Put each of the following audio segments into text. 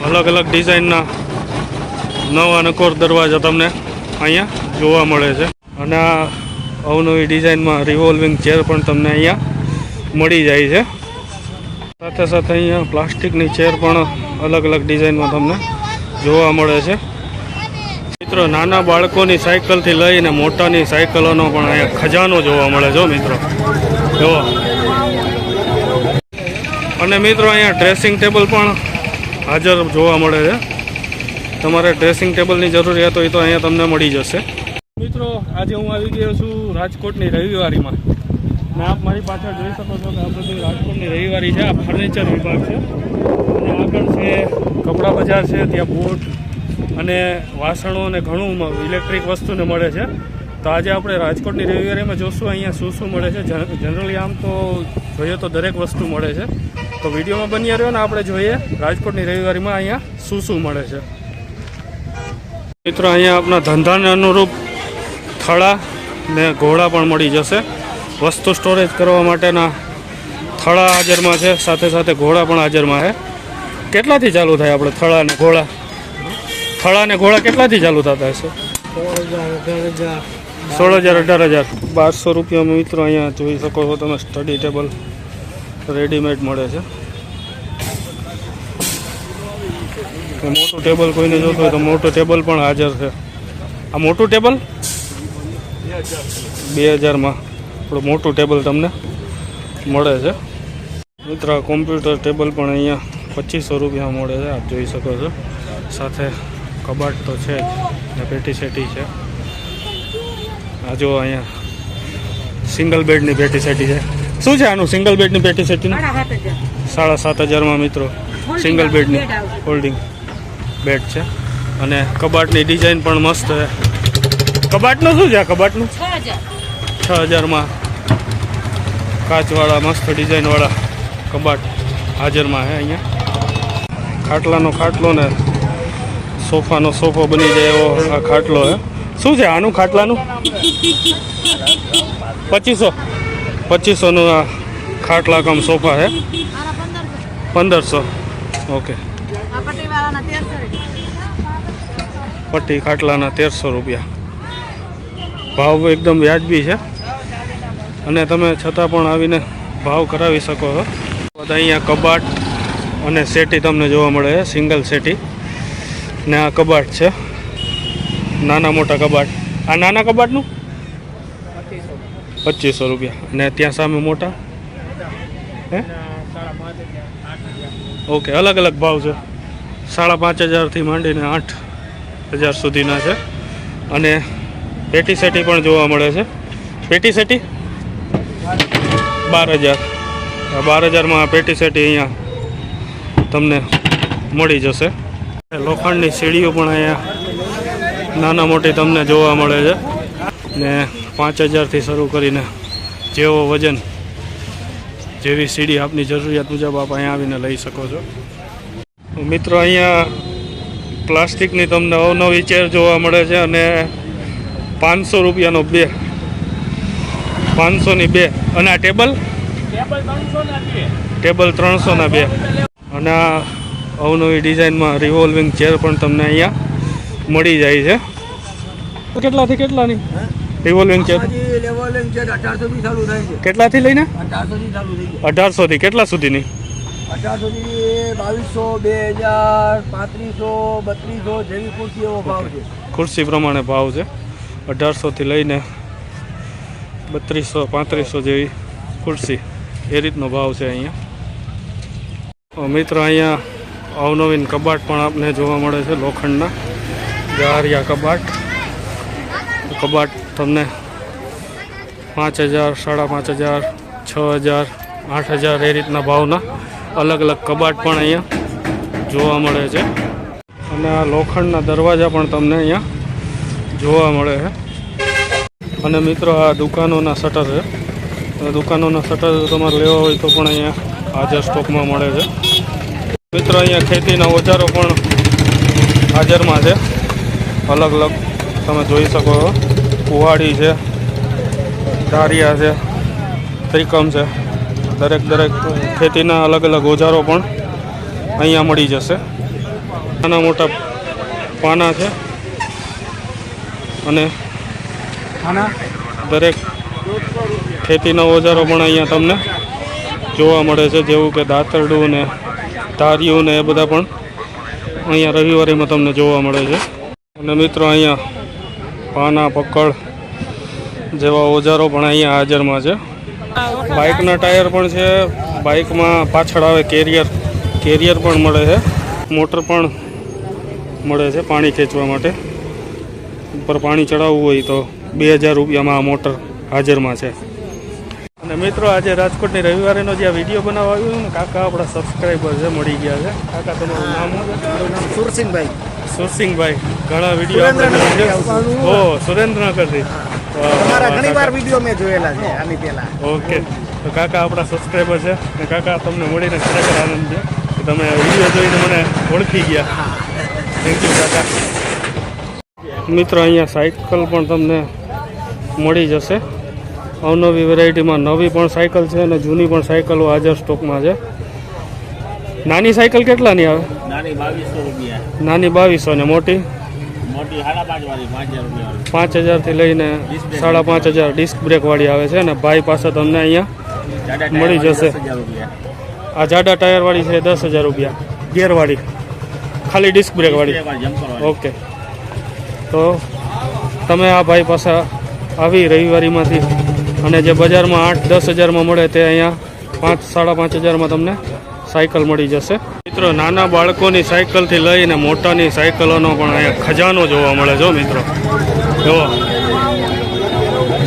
अलग अलग डिजाइन नवा नकोर दरवाजा तमने अहींया जोवा मळे छे अने आ अवनवी डिजाइन में रिवोल्विंग चेर पण तमने अहींया मळी जाय छे। साथे साथे अहींया प्लास्टिकनी चेर पण अलग अलग डिजाइन में तमने जोवा मळे छे। मित्रों नाना बाळकोनी साइकल थी लईने मोटानी साइकलोनो पण अहींया खजानो जोवा मळे छे मित्रों। जो अने मित्रों अहींया ड्रेसिंग टेबल पण हाजर जोवा मळे छे। तमारे ड्रेसिंग टेबलनी जरूरियात होय तो अहींया तमने मळी जशे। मित्रों आज हूँ आई गयो छूँ राजकोटनी रविवारी में ने आप मारी पाछळ जोई शको छो कि आ बधी राजकोटनी रविवारी छे। आ फर्निचर विभाग छे अने आगळ छे कपड़ा बजार छे त्यां बूट अने वासणों अने घणुं इलेक्ट्रिक वस्तुने मळे छे। तो आज आपणे राजकोटनी रविवारी में जोशुं अहींया शुं शुं मळे छे। जनरली आम तो जोईए तो दरेक वस्तु मळे छे। तो विडियो में बन्या रह्यो ने आपणे जोईए राजकोटनी रविवारी में अहींया शुं शुं मळे छे। मित्रों अहींया आपणा धंधाने अनुरूप थड़ा ने घोड़ा पण मळी जशे। वस्तु स्टोरेज करवा माटेना थड़ा हाजर में है, साथे साथे घोड़ा पण हाजर में है। केटलाथी चालू थाय आपणे थड़ा ने घोड़ा? थड़ा ने घोड़ा केटलाथी चालू थता हशे? 16,000 18,000 1200 रुपया में मित्रों अहींया जोई शको छो तमे स्टडी टेबल रेडीमेड मळे छे। मोटू टेबल कोईने जोतो होय तो मोटू टेबल पण हाजर है। आ मोटू टेबल 2000 में थोड़ा मोटू टेबल तमने मळे छे। मित्र कॉम्प्यूटर टेबल पण अहींया 2500 रुपया मळे छे। आप जोई शको छो। साथे कबाट तो छे ने पेटी सेटी छे। आ जो अहींया सिंगल बेडनी पेटी सेटी छे। शुं छे आनुं सिंगल बेडनी पेटी सेटी? 7,500 में मित्रों सिंगल बेडनी होल्डिंग बेड छे। अने कबाटनी डिजाइन पण मस्त है। कबाटनु शुं छे? कबाटनु 6,000 में काचवाड़ा मस्त डिजाइन वाला कबाट हाजर में है। अहींया खाटलानो खाटलो ने सोफानो सोफो बनी जाए एवो आ खाटलो है। शुं छे आनुं खाटलानुं? 2500 नो आ खाटला कम सोफा है। 1500 ओके। पट्टी खाटलाना 1300 रुपया। भाव एकदम व्याजबी है अने तमे छतां पण आवीने भाव करावी शको छो। बधा अहींया कबाट अने सेटी तमने जोवा मळे छे। सिंगल सेटी ने आ कबाट छे। नाना मोटा कबाट। आ नाना कबाटनुं 2500 रुपया। ने त्यां सामे मोटा हे ओके अलग अलग भाव छे। 5,500 थी मांडीने 8,000 सुधीना छे। अने पेटी सेटी पण जोवा मळे छे। पेटी सेटी 12,000 12,000 में आ पेटी सेटी अहींया तमने मळी जशे। लोखंडनी सीढ़ीओ पण अहींया नाना मोटी तमने जोवा मळे छे ने 5,000 थी शरू करीने जेवो वजन जेवी सीढ़ी आपनी जरूरियात मुजब आप अहींया आवीने लई शको छो। मित्रों अहींया प्लास्टिकनी तमने अवनवी चेर जोवा मळे छे अने 500 रुपयानो 2 500 ની 2 અને આ ટેબલ 300 ના 2 અને આ અવનવી ડિઝાઇનમાં રિવોલ્વિંગ ચેર પણ તમને અહીંયા મળી જાય છે। કેટલાથી કેટલાની રિવોલ્વિંગ ચેર? રિવોલ્વિંગ ચેર 1800 થી ચાલુ થાય છે। કેટલાથી લઈને 1800 થી ચાલુ થઈ છે। 1800 થી કેટલા સુધીની? 1800 થી 2200 2000 3500 3200 જેવી ખુરશી એવો ભાવ છે। ખુરશી પ્રમાણે ભાવ છે। 1800 થી લઈને 3200 3500 જેવી ખુરશી એ રીતનો ભાવ છે અહીંયા। મિત્ર અહીંયા અવનવીન કબાટ પણ આપને જોવા મળે છે લોખંડના જારિયા કબાટ। કબાટ તમને 5,000 5,500 6,000 8,000 એ રીતના ભાવના અલગ અલગ કબાટ પણ અહીંયા જોવા મળે છે। અને આ લોખંડના દરવાજા પણ તમને અહીંયા જોવા મળે છે। અને મિત્રો આ દુકાનોના શટર છે। દુકાનોના શટર તમારે લેવા હોય તો પણ અહીંયા હાજર સ્ટોકમાં મળે છે। મિત્રો અહીંયા ખેતીના ઓજારો પણ હાજરમાં છે અલગ અલગ તમે જોઈ શકો છો। કુહાડી છે, ધારિયા છે, ત્રિકમ છે, દરેક ખેતીના અલગ અલગ ઓજારો પણ અહીંયા મળી જશે। નાના મોટા પાના છે અને દરેક ખેતીના ઓજારો પણ અહીંયા તમને જોવા મળે છે, જેવું કે દાંતરડું ને ધાર્યું ને એ બધા પણ અહીંયા રવિવારીમાં તમને જોવા મળે છે. અને મિત્રો અહીંયા પાના પકડ જેવા ઓજારો પણ અહીંયા હાજરમાં છે. બાઇકના ટાયર પણ છે, બાઇકમાં પાછળ આવે કેરિયર પણ મળે છે, મોટર પણ મળે છે પાણી ખેંચવા માટે. ઉપર પાણી ચડાવવું હોય તો 2000 રૂપિયામાં આ મોટર હાજરમાં છે. અને મિત્રો આજે રાજકોટની રવિવારેનો જે આ વિડીયો બનાવવા આવ્યો ને કાકા આપણા સબસ્ક્રાઈબર છે, મળી ગયા છે. કાકા તમારું નામ? સુરસિંહભાઈ. સુરસિંહભાઈ, ઘણા વિડીયો સુરેન્દ્રનગરથી તમારા ઘણી વાર વિડીયો મેં જોયેલા છે આની પહેલા. ઓકે, તો કાકા આપણા સબસ્ક્રાઈબર છે અને કાકા તમને મળીને ખરેખર આનંદ છે કે તમે વિડીયો જોઈને મને ઓળખી ગયા. થેન્ક યુ કાકા. મિત્રો અહીંયા સાયકલ પણ તમને મળી જશે. અવનવી વેરાયટીમાં નવી પણ સાયકલ છે અને જૂની પણ સાયકલો હાજર સ્ટોકમાં છે. નાની સાયકલ કેટલાની આવે? નાની 2200 રૂપિયા. નાની 2200 ને મોટી? મોટી 5.5 વાળી 5000 થી લઈને 5.5 ડિસ્ક બ્રેક વાળી આવે છે. અને ભાઈ પાસે તમને અહીંયા મળી જશે. આ જાડા ટાયર વાળી છે 10,000 રૂપિયા, ગિયર વાળી, ખાલી ડિસ્ક બ્રેક વાળી. ઓકે, તો તમે આ ભાઈ પાસે આવી રવિવારીમાંથી અને જે બજારમાં 8-10 હજારમાં મળે તે અહીંયા 5-5.5 તમને સાયકલ મળી જશે. મિત્રો નાના બાળકોની સાયકલથી લઈને મોટાની સાયકલોનો પણ અહીંયા ખજાનો જોવા મળે છે મિત્રો. જુઓ,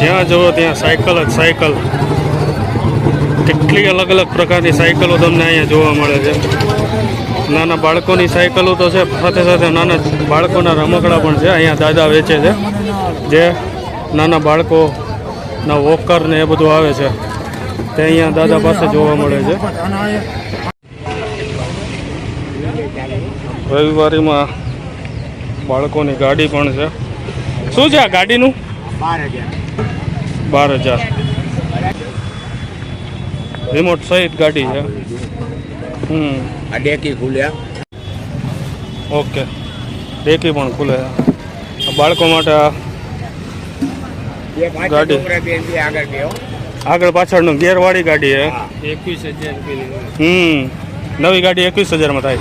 જ્યાં જુઓ ત્યાં સાયકલ જ સાયકલ. કેટલી અલગ અલગ પ્રકારની સાયકલો તમને અહીંયા જોવા મળે છે. નાના બાળકોની સાયકલો તો છે, સાથે સાથે નાના બાળકોના રમકડા પણ છે. અહીંયા દાદા વેચે છે, જે નાના બાળકોના વોકર ને એ બધું આવે છે તે અહીંયા દાદા પાસે જોવા મળે છે. રવિવારીમાં બાળકોની ગાડી પણ છે. શું છે આ ગાડીનું? 12,000. રિમોટ સહિત ગાડી છે. આ ડેકી ખુલ્યા. ઓકે, ડેકી પણ ખુલે. બાળકો માટે આ ગાડી આગળ પાછળનું ગેરવાળી ગાડી છે. 21,000. નવી ગાડી 21,000માં થાય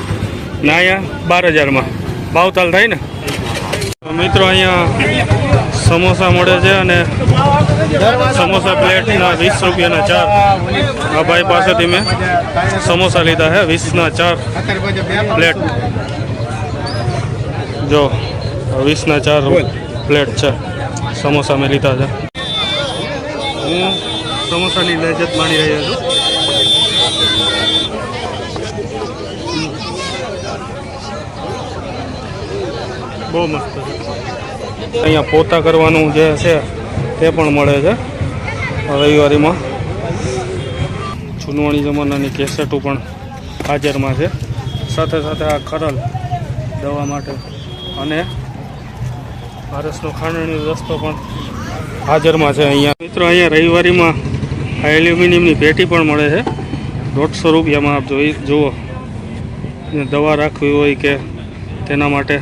ને અહીંયા 12,000માં ભાવતાલ થાય ને. મિત્રો અહીંયા સમોસા મળે છે અને સમોસા પ્લેટના 20 રૂપિયાના 4. આ ભાઈ પાસેથી મેં સમોસા લીધા છે 20ના 4 પ્લેટ. જો 20ના 4 પ્લેટ છે સમોસા મેં લીધા છે. હું સમોસાની લજ્જત માણી રહ્યો છું. બહુ મસ્ત છે. અહીંયા પોતા કરવાનું જે છે તે પણ મળે છે રવિવારીમાં. જૂનવાણી જમાનાની કેસેટો પણ હાજરમાં છે. સાથે સાથે આ ખરલ દવા માટે અને આરસનો ખાંડણી રસ્તો પણ હાજરમાં છે અહીંયા. મિત્રો અહીંયા રવિવારીમાં આ એલ્યુમિનિયમની પેટી પણ મળે છે 150 રૂપિયામાં. આપ જુઓ, દવા રાખવી હોય કે તેના માટે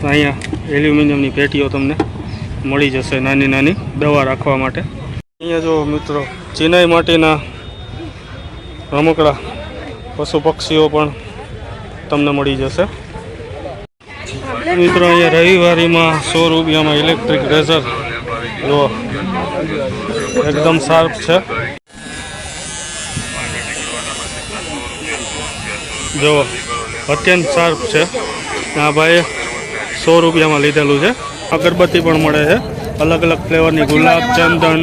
અહીંયા એલ્યુમિનિયમની પેટીઓ તમને મળી જશે, નાની નાની દવા રાખવા માટે. અહીંયા જો મિત્રો ચિનાઈ માટીના રમકડા પશુ પક્ષીઓ પણ તમને મળી જશે. મિત્રો અહીંયા રવિવારીમાં 100 રૂપિયામાં ઇલેક્ટ્રિક રેઝર જો એકદમ શાર્પ છે. જો અત્યંત શાર્પ છે. આ ભાઈ 100 રૂપિયામાં લીધેલું છે. અગરબત્તી પણ મળે છે અલગ અલગ ફ્લેવરની, ગુલાબ, ચંદન,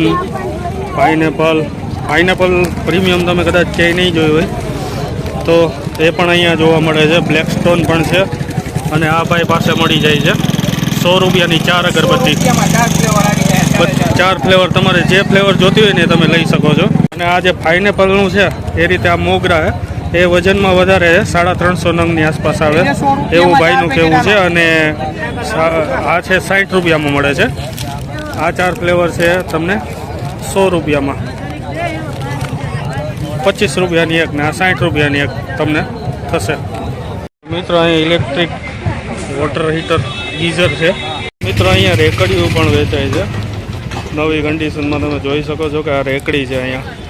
પાઇનેપલ પ્રીમિયમ તમે કદાચ ક્યાંય નહીં જોયું હોય તો એ પણ અહીંયા જોવા મળે છે. બ્લેક સ્ટોન પણ છે અને આ ભાઈ પાસે મળી જાય છે 100 રૂપિયાની 4 અગરબત્તી. 4 ફ્લેવર, તમારે જે ફ્લેવર જોતી હોય ને તમે લઈ શકો છો. અને આ જે પાઇનેપલનું છે એ રીતે આ મોગરા છે એ વજનમાં વધારે છે, 350 નંગની આસપાસ આવે એવું ભાઈનું કહેવું છે. અને આ છે 60 રૂપિયામાં મળે છે. આ 4 ફ્લેવર છે તમને 100 રૂપિયામાં. 25 રૂપિયાની એક ને આ 60 રૂપિયાની એક તમને થશે. મિત્રો અહીંયા ઇલેક્ટ્રિક વોટર હીટર ગીઝર છે. મિત્રો અહીંયા રેકડીઓ પણ વેચાય છે નવી કન્ડિશનમાં. તમે જોઈ શકો છો કે આ રેકડી છે અહીંયા.